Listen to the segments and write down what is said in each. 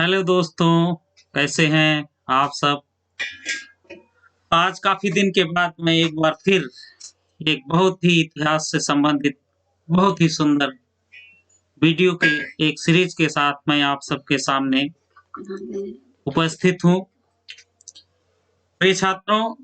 Hello दोस्तों, कैसे हैं आप सब? आज काफ़ी दिन के बाद मैं एक बार फिर एक बहुत ही इतिहास से संबंधित बहुत ही सुंदर वीडियो के एक सीरीज के साथ मैं आप सबके सामने उपस्थित हूँ। प्रिय छात्रों,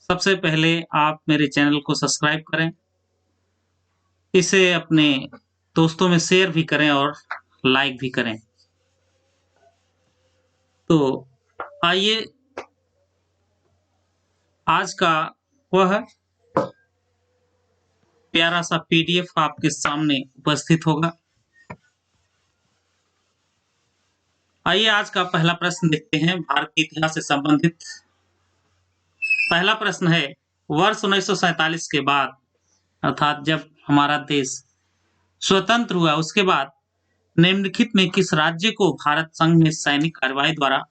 सबसे पहले आप मेरे चैनल को सब्सक्राइब करें, इसे अपने दोस्तों में शेयर भी करें और लाइक भी करें। तो आइए आज का वह प्यारा सा पीडीएफ आपके सामने उपस्थित होगा। आइए आज का पहला प्रश्न देखते हैं भारतीय इतिहास से संबंधित। पहला प्रश्न है, वर्ष 1947 के बाद अर्थात जब हमारा देश स्वतंत्र हुआ उसके बाद निम्नलिखित में किस राज्य को भारत संघ में सैनिक कार्रवाई द्वारा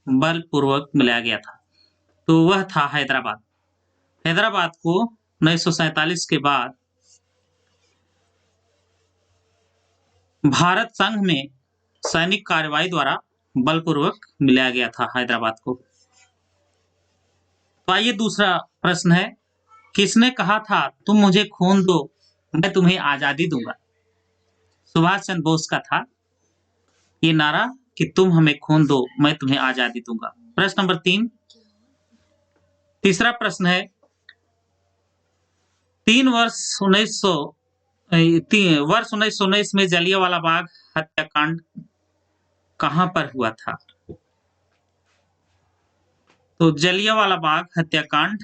बलपूर्वक मिलाया गया था? तो वह था हैदराबाद। हैदराबाद को 1947 के बाद भारत संघ में सैनिक कार्रवाई द्वारा बलपूर्वक मिलाया गया था हैदराबाद को। तो आइए दूसरा प्रश्न है, किसने कहा था तुम मुझे खून दो मैं तुम्हें आजादी दूंगा? सुभाष चंद्र बोस का था ये नारा कि तुम हमें खून दो मैं तुम्हें आजादी दूंगा। प्रश्न नंबर 3। तीसरा प्रश्न है, 1919 में जलियांवाला बाग हत्याकांड कहां पर हुआ था? तो जलियांवाला बाग हत्याकांड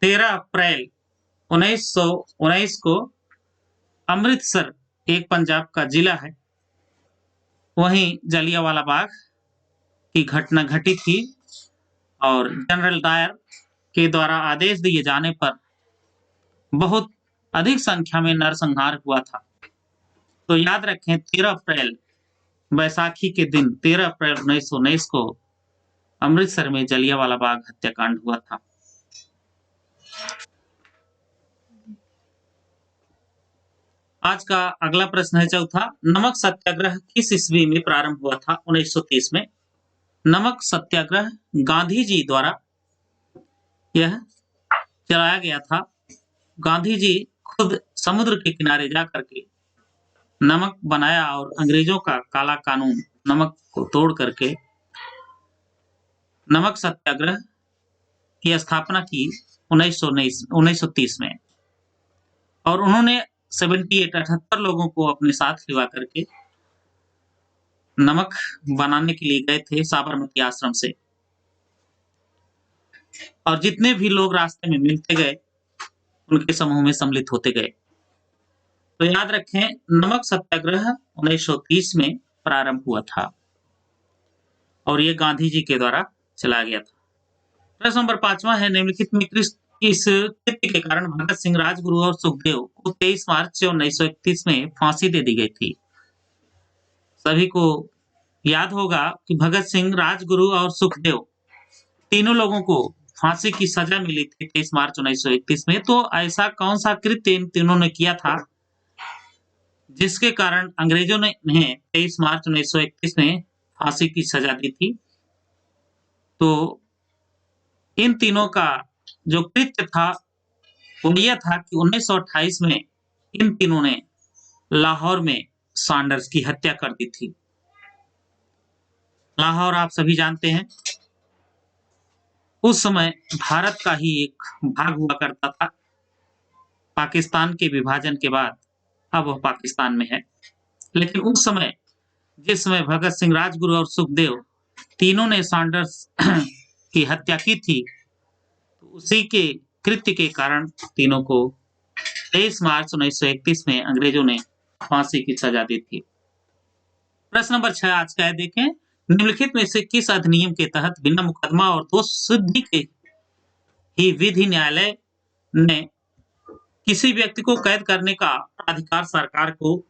13 अप्रैल 1919 को अमृतसर, एक पंजाब का जिला है, वहीं जलियांवाला बाग की घटना घटी थी और जनरल डायर के द्वारा आदेश दिए जाने पर बहुत अधिक संख्या में नरसंहार हुआ था। तो याद रखें 13 अप्रैल बैसाखी के दिन 13 अप्रैल 1919 को अमृतसर में जलियांवाला बाग हत्याकांड हुआ था। आज का अगला प्रश्न है चौथा, नमक सत्याग्रह किस ईस्वी में प्रारंभ हुआ था? 1930 में। नमक सत्याग्रह गांधी जी द्वारा यह चलाया गया था। गांधी जी खुद समुद्र के किनारे जाकर के नमक बनाया और अंग्रेजों का काला कानून नमक को तोड़ करके नमक सत्याग्रह की स्थापना की 1930 में, और उन्होंने 78 लोगों को अपने साथ लिवा करके नमक बनाने के लिए गए थे साबरमती आश्रम से, और जितने भी लोग रास्ते में मिलते गए उनके समूह में सम्मिलित होते गए। तो याद रखें नमक सत्याग्रह 1930 में प्रारंभ हुआ था और ये गांधी जी के द्वारा चलाया गया था। प्रश्न नंबर 5वां है, निम्नलिखित में इस कृत्य के कारण भगत सिंह, राजगुरु और सुखदेव को 23 मार्च 1931 में फांसी दे दी गई थी। सभी को याद होगा कि भगत सिंह, राजगुरु और सुखदेव तीनों लोगों को फांसी की सजा मिली थी 23 मार्च 1931 में। तो ऐसा कौन सा कृत्य इन तीनों ने किया था जिसके कारण अंग्रेजों ने इन्हें 23 मार्च 1931 में फांसी की सजा दी थी? तो इन तीनों का जो कृत्य था वो यह था कि 1928 में इन तीनों ने लाहौर में सैंडर्स की हत्या कर दी थी। लाहौर आप सभी जानते हैं उस समय भारत का ही एक भाग हुआ करता था। पाकिस्तान के विभाजन के बाद अब वह पाकिस्तान में है, लेकिन उस समय जिस समय भगत सिंह, राजगुरु और सुखदेव तीनों ने सैंडर्स की हत्या की थी, तो उसी के कृत्य के कारण तीनों को 23 मार्च 1931 में अंग्रेजों ने फांसी की सजा दी थी। प्रश्न नंबर 6 आज का है, देखें निम्नलिखित में से किस अधिनियम के तहत बिना मुकदमा और दोष सिद्धि के ही विधि न्यायालय ने किसी व्यक्ति को कैद करने का अधिकार सरकार को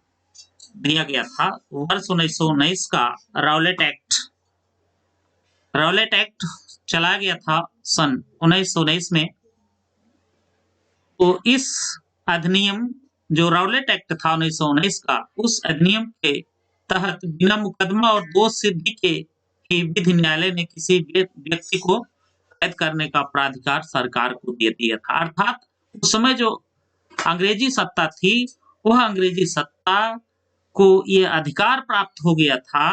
दिया गया था? वर्ष 1919 का राउलेट एक्ट। राउलेट एक्ट चलाया गया था सन 1919 में। तो इस अधिनियम जो राउलेट एक्ट था 1919 का, उस अधिनियम के तहत बिना मुकदमा और दोष सिद्धि के ही विधि न्यायालय ने किसी व्यक्ति को कैद करने का प्राधिकार सरकार को दे दिया था। अर्थात उस समय जो अंग्रेजी सत्ता थी, वह अंग्रेजी सत्ता को ये अधिकार प्राप्त हो गया था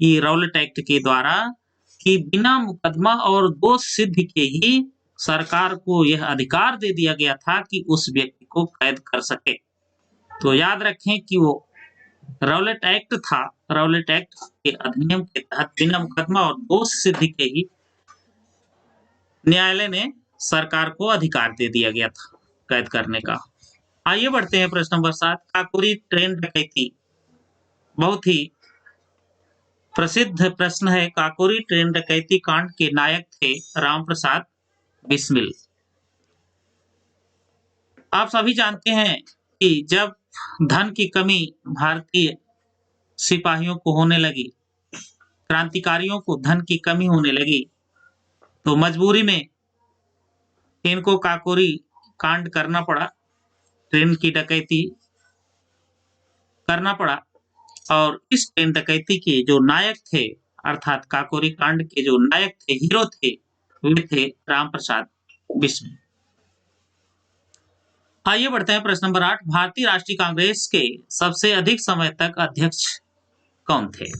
ये राउलेट एक्ट के द्वारा कि बिना मुकदमा और दोष सिद्धि के ही सरकार को यह अधिकार दे दिया गया था कि उस व्यक्ति को कैद कर सके। तो याद रखें कि वो राउलेट एक्ट था। राउलेट एक्ट के अधिनियम के तहत बिना मुकदमा और दोष सिद्धि के ही न्यायालय ने सरकार को अधिकार दे दिया गया था कैद करने का। आइए बढ़ते हैं प्रश्न नंबर 7। काकोरी ट्रेन डकैती बहुत ही प्रसिद्ध प्रश्न है। काकोरी ट्रेन डकैती कांड के नायक थे राम प्रसाद बिस्मिल। आप सभी जानते हैं कि जब धन की कमी भारतीय सिपाहियों को होने लगी, क्रांतिकारियों को धन की कमी होने लगी, तो मजबूरी में इनको काकोरी कांड करना पड़ा, ट्रेन की डकैती करना पड़ा। और इस ट्रेन डकैती के जो नायक थे, अर्थात काकोरी कांड के जो नायक थे, हीरो थे, वे थे राम प्रसाद बिस्मिल। आइए बढ़ते हैं प्रश्न नंबर 8। भारतीय राष्ट्रीय कांग्रेस के सबसे अधिक समय तक अध्यक्ष कौन थे?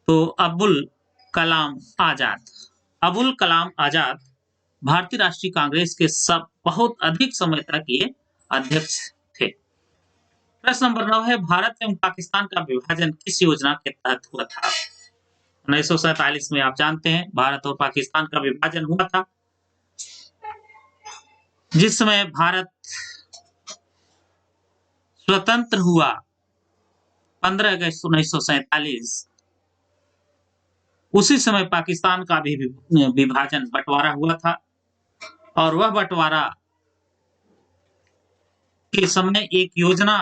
तो अबुल कलाम आजाद। अबुल कलाम आजाद भारतीय राष्ट्रीय कांग्रेस के बहुत अधिक समय तक ये अध्यक्ष थे। प्रश्न नंबर 9 है। भारत एवं पाकिस्तान का विभाजन किस योजना के तहत हुआ था? 1947 में आप जानते हैं भारत और पाकिस्तान का विभाजन हुआ था, जिस समय भारत स्वतंत्र हुआ 15 अगस्त 1947, उसी समय पाकिस्तान का भी विभाजन बंटवारा हुआ था। और वह बंटवारा के समय एक योजना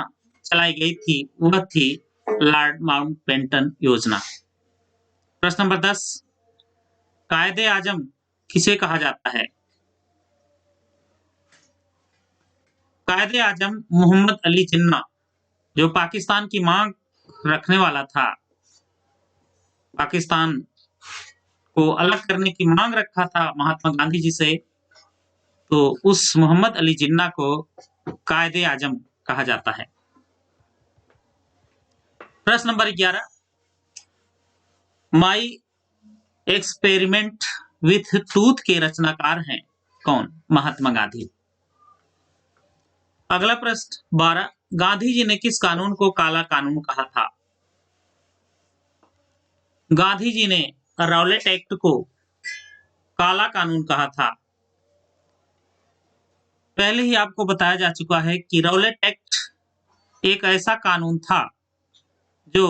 चलाई गई थी, वह थी लॉर्ड माउंटबेटन योजना। प्रश्न नंबर 10। कायदे आजम किसे कहा जाता है? कायदे आजम मोहम्मद अली जिन्ना, जो पाकिस्तान की मांग रखने वाला था, पाकिस्तान को अलग करने की मांग रखा था महात्मा गांधी जी से, तो उस मोहम्मद अली जिन्ना को कायदे आजम कहा जाता है। प्रश्न number 11। My experiment with tooth के रचनाकार हैं कौन? महात्मा गांधी। अगला प्रश्न 12। गांधी जी ने किस कानून को काला कानून कहा था? गांधी जी ने राउलेट एक्ट को काला कानून कहा था। पहले ही आपको बताया जा चुका है कि राउलेट एक्ट एक ऐसा कानून था जो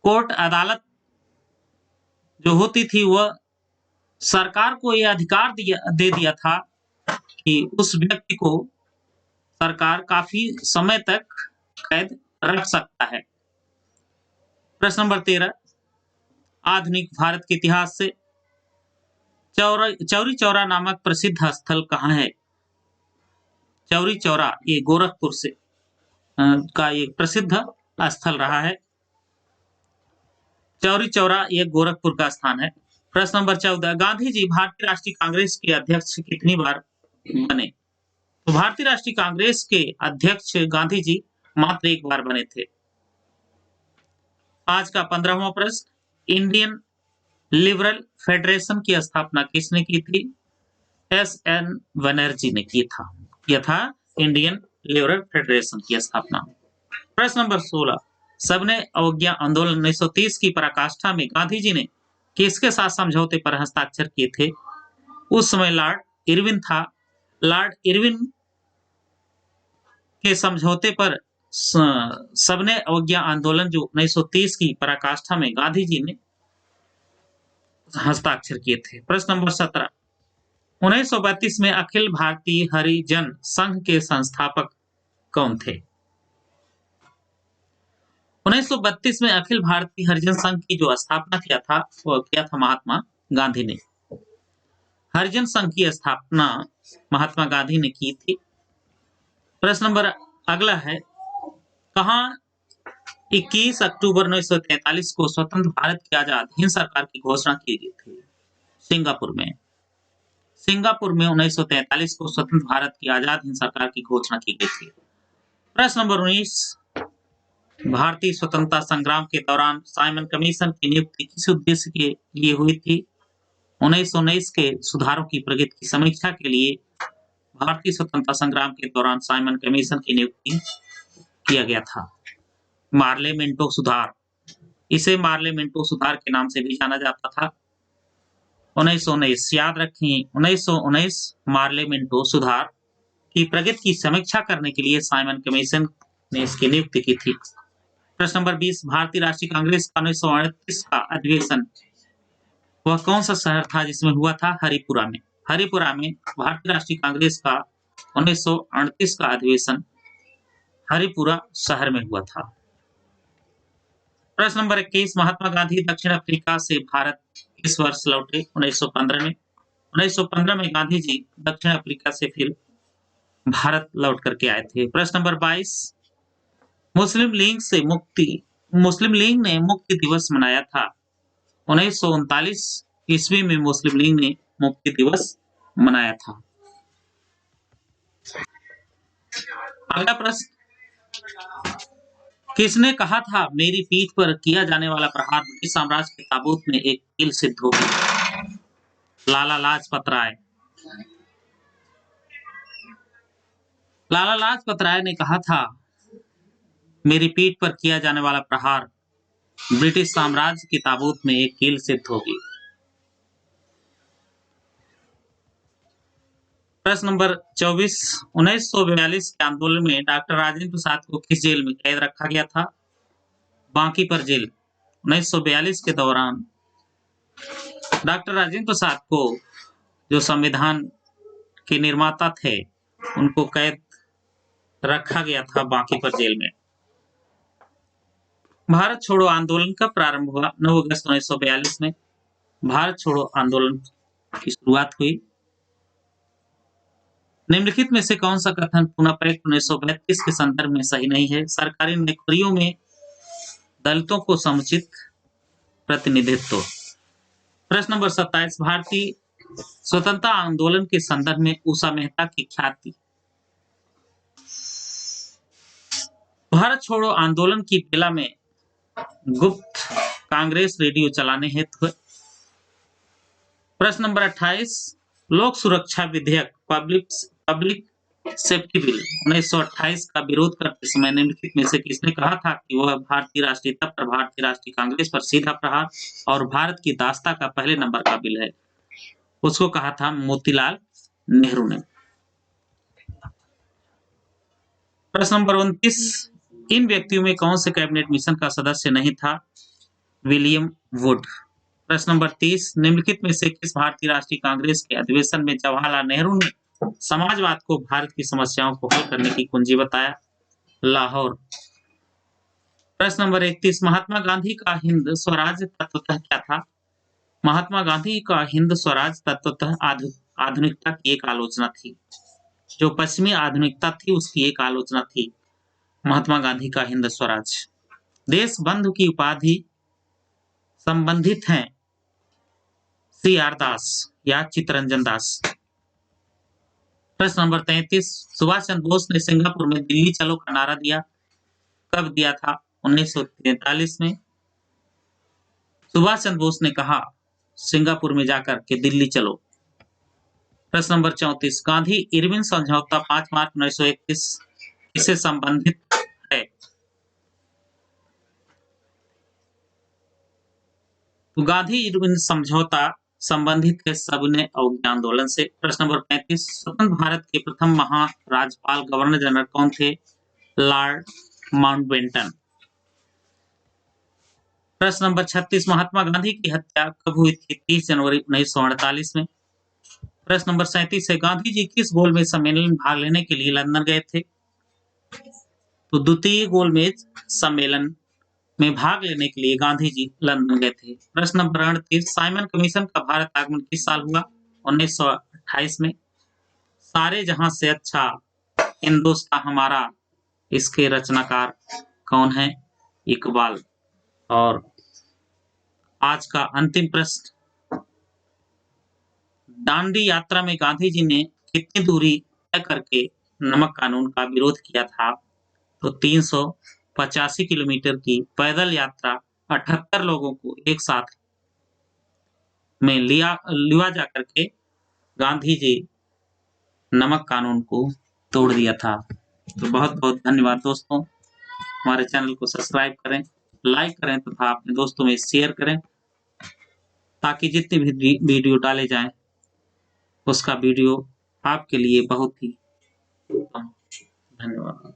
कोर्ट अदालत जो होती थी, वह सरकार को यह अधिकार दे दिया था कि उस व्यक्ति को सरकार काफी समय तक कैद रख सकता है। प्रश्न नंबर 13। आधुनिक भारत के इतिहास से चौरी चौरा नामक प्रसिद्ध स्थल कहाँ है? चौरी चौरा ये गोरखपुर से का एक प्रसिद्ध स्थल रहा है। चौरी चौरा ये गोरखपुर का स्थान है। प्रश्न नंबर 14। गांधी जी भारतीय राष्ट्रीय कांग्रेस के अध्यक्ष कितनी बार बने? तो भारतीय राष्ट्रीय कांग्रेस के अध्यक्ष गांधी जी मात्र एक बार बने थे। आज का 15वां प्रश्न। इंडियन लिबरल फेडरेशन की स्थापना किसने की थी? एस.एन. बनर्जी ने किया था इंडियन लिबरल फेडरेशन की स्थापना। प्रश्न नंबर 16। सबने अवज्ञा आंदोलन 1930 की पराकाष्ठा में गांधी जी ने किसके साथ समझौते पर हस्ताक्षर किए थे? उस समय लॉर्ड इरविन था। लॉर्ड इरविन के समझौते पर सबने अवज्ञा आंदोलन जो 1930 की पराकाष्ठा में गांधी जी ने हस्ताक्षर किए थे। प्रश्न नंबर 17। 1932 में अखिल भारतीय हरिजन संघ के संस्थापक कौन थे? 1932 में अखिल भारतीय हरिजन संघ की जो स्थापना किया था, वो किया था महात्मा गांधी ने। हरिजन संघ की स्थापना महात्मा गांधी ने की थी। प्रश्न नंबर अगला है, कहां 21 अक्टूबर 1943 को स्वतंत्र भारत की आजाद हिंद सरकार की घोषणा की गई थी सिंगापुर में। सिंगापुर में 1943 को स्वतंत्र भारत की आजाद हिंद सरकार की घोषणा की गई थी। प्रश्न नंबर 19, भारतीय स्वतंत्रता संग्राम के दौरान साइमन कमीशन की नियुक्ति किस उद्देश्य के लिए हुई थी? 1919 के सुधारों की प्रगति की समीक्षा के लिए भारतीय स्वतंत्रता संग्राम के दौरान साइमन कमीशन की नियुक्ति किया गया था। मार्ले मिंटो सुधार, इसे मार्ले मिंटो सुधार के नाम से भी जाना जाता था। 1919 याद रखें, 1919 मार्ले मिंटो सुधार की प्रगति की समीक्षा करने के लिए साइमन कमीशन ने इसकी नियुक्ति की थी। प्रश्न नंबर 20, भारतीय राष्ट्रीय कांग्रेस का 1938 का अधिवेशन वह कौन सा शहर था जिसमें हुआ था? हरिपुरा में। हरिपुरा में भारतीय राष्ट्रीय कांग्रेस का 1938 का अधिवेशन हरिपुरा शहर में हुआ था। प्रश्न नंबर 21, महात्मा गांधी दक्षिण अफ्रीका से भारत किस वर्ष लौटे? 1915 में। 1915 में गांधी जी दक्षिण अफ्रीका से फिर भारत लौट करके आए थे। प्रश्न नंबर 22, मुस्लिम लीग ने मुक्ति दिवस मनाया था। 1939 ईस्वी में मुस्लिम लीग ने मुक्ति दिवस मनाया था। अगला प्रश्न, किसने कहा था मेरी पीठ पर किया जाने वाला प्रहार ब्रिटिश साम्राज्य के ताबूत में एक कील सिद्ध होगी? लाला लाजपत राय। लाला लाजपत राय ने कहा था मेरी पीठ पर किया जाने वाला प्रहार ब्रिटिश साम्राज्य की ताबूत में एक कील सिद्ध होगी। प्रश्न नंबर 24, 1942 के आंदोलन में डॉक्टर राजेंद्र प्रसाद को किस जेल में कैद रखा गया था? बांकीपर जेल। 1942 के दौरान डॉक्टर राजेंद्र प्रसाद को, जो संविधान के निर्माता थे, उनको कैद रखा गया था बांकीपर जेल में। भारत छोड़ो आंदोलन कब प्रारंभ हुआ? 9 अगस्त 1942 में भारत छोड़ो आंदोलन की शुरुआत हुई। निम्नलिखित में से कौन सा कथन पुनः एक्ट 1932 के संदर्भ में सही नहीं है? सरकारी नौकरियों में दलितों को समुचित प्रतिनिधित्व। प्रश्न नंबर 27, भारतीय स्वतंत्रता आंदोलन के संदर्भ में उषा मेहता की ख्याति। भारत छोड़ो आंदोलन की बेला में गुप्त कांग्रेस रेडियो चलाने हेतु। प्रश्न नंबर 28, लोक सुरक्षा विधेयक पब्लिक सेफ्टी बिल 1928 का विरोध करते समय निम्नलिखित में से किसने कहा था कि वह भारतीय राष्ट्रीयता पर भारतीय राष्ट्रीय कांग्रेस पर सीधा प्रहार और भारत की दास्ता का पहले नंबर का बिल है? उसको कहा था मोतीलाल नेहरू ने। प्रश्न नंबर 29, इन व्यक्तियों में कौन से कैबिनेट मिशन का सदस्य नहीं था? William would. प्रश्न नंबर 30, निम्नलिखित में से किस भारतीय राष्ट्रीय कांग्रेस के अधिवेशन में जवाहरलाल नेहरू ने समाजवाद को भारत की समस्याओं को हल करने की कुंजी बताया? लाहौर। प्रश्न नंबर 31, महात्मा गांधी का हिंद स्वराज तत्वतः क्या था? महात्मा गांधी का हिंद स्वराज तत्वतः आधुनिकता की एक आलोचना थी। जो पश्चिमी आधुनिकता थी उसकी एक आलोचना थी महात्मा गांधी का हिंद स्वराज। देश बंधु की उपाधि संबंधित हैं CR दास या चित्तरंजन दास। प्रश्न नंबर 33, सुभाष चंद्र बोस ने सिंगापुर में दिल्ली चलो का नारा दिया, कब दिया था? 1943 में। सुभाष चंद्र बोस ने कहा सिंगापुर में जाकर के दिल्ली चलो। प्रश्न नंबर 34, गांधी इरविन समझौता 5 मार्च 1931 किससे संबंधित है? तो गांधी इरविन समझौता संबंधित है सविनय अवज्ञा आंदोलन से। प्रश्न नंबर 35, स्वतंत्र भारत के प्रथम महाराज्यपाल गवर्नर जनरल कौन थे? Lord Mountbatten. प्रश्न नंबर 36, महात्मा गांधी की हत्या कब हुई थी? 30 जनवरी 1948 में। प्रश्न नंबर 37 है, गांधी जी किस गोलमेज सम्मेलन में भाग लेने के लिए लंदन गए थे? तो द्वितीय गोलमेज सम्मेलन में भाग लेने के लिए गांधी जी लंदन गए थे। प्रश्न नंबर 38, साइमन कमीशन का भारत आगमन किस साल हुआ? 1928 में। सारे जहां से अच्छा हिंदुस्तान हमारा, इसके रचनाकार कौन है? इकबाल। और आज का अंतिम प्रश्न, दांडी यात्रा में गांधी जी ने कितनी दूरी तय करके नमक कानून का विरोध किया था? तो 385 किलोमीटर की पैदल यात्रा 78 लोगों को एक साथ में लिया जा करके गांधी जी नमक कानून को तोड़ दिया था। तो बहुत बहुत धन्यवाद दोस्तों। हमारे चैनल को सब्सक्राइब करें, लाइक करें तथा अपने दोस्तों में शेयर करें, ताकि जितने भी वीडियो डाले जाएं उसका वीडियो आपके लिए बहुत ही उत्तम। धन्यवाद।